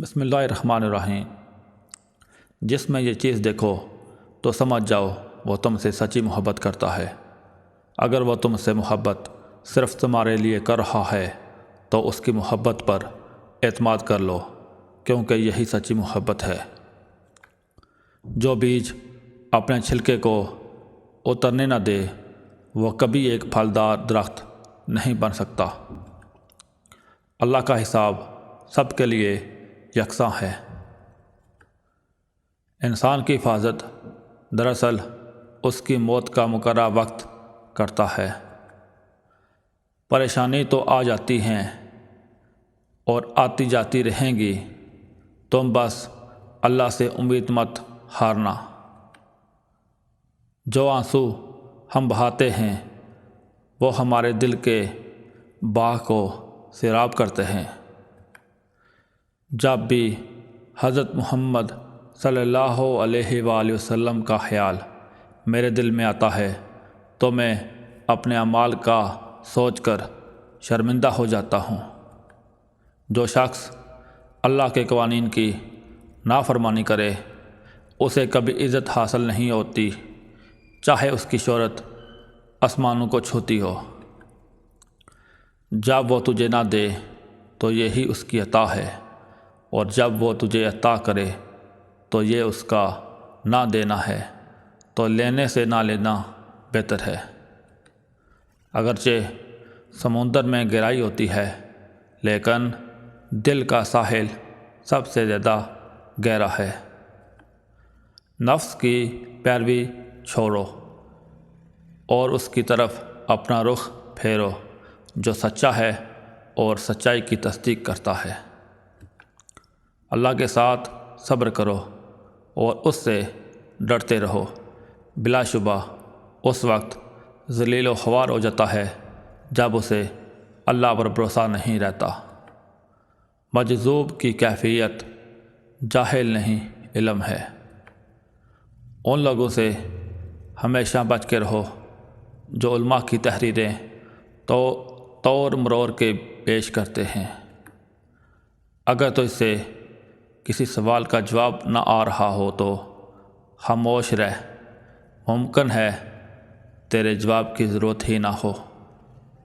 بسم اللہ الرحمن الرحیم۔ جس میں یہ چیز دیکھو تو سمجھ جاؤ وہ تم سے سچی محبت کرتا ہے۔ اگر وہ تم سے محبت صرف تمہارے لیے کر رہا ہے تو اس کی محبت پر اعتماد کر لو، کیونکہ یہی سچی محبت ہے۔ جو بیج اپنے چھلکے کو اترنے نہ دے وہ کبھی ایک پھلدار درخت نہیں بن سکتا۔ اللہ کا حساب سب کے لیے یکساں ہے۔ انسان کی حفاظت دراصل اس کی موت کا مقررہ وقت کرتا ہے۔ پریشانی تو آ جاتی ہیں اور آتی جاتی رہیں گی، تم بس اللہ سے امید مت ہارنا۔ جو آنسو ہم بہاتے ہیں وہ ہمارے دل کے باغ کو سیراب کرتے ہیں۔ جب بھی حضرت محمد صلی اللہ علیہ وآلہ وسلم کا خیال میرے دل میں آتا ہے تو میں اپنے اعمال کا سوچ کر شرمندہ ہو جاتا ہوں۔ جو شخص اللہ کے قوانین کی نافرمانی کرے اسے کبھی عزت حاصل نہیں ہوتی، چاہے اس کی شہرت آسمانوں کو چھوتی ہو۔ جب وہ تجھے نہ دے تو یہی اس کی عطا ہے، اور جب وہ تجھے عطا کرے تو یہ اس کا نہ دینا ہے، تو لینے سے نہ لینا بہتر ہے۔ اگرچہ سمندر میں گہرائی ہوتی ہے لیکن دل کا ساحل سب سے زیادہ گہرا ہے۔ نفس کی پیروی چھوڑو اور اس کی طرف اپنا رخ پھیرو جو سچا ہے اور سچائی کی تصدیق کرتا ہے۔ اللہ کے ساتھ صبر کرو اور اس سے ڈرتے رہو۔ بلا شبہ اس وقت ذلیل و خوار ہو جاتا ہے جب اسے اللہ پر بھروسہ نہیں رہتا۔ مجذوب کی کیفیت جاہل نہیں علم ہے۔ ان لوگوں سے ہمیشہ بچ کے رہو جو علماء کی تحریریں توڑ مروڑ کے پیش کرتے ہیں۔ اگر تو اس سے کسی سوال کا جواب نہ آ رہا ہو تو خاموش رہ، ممکن ہے تیرے جواب کی ضرورت ہی نہ ہو۔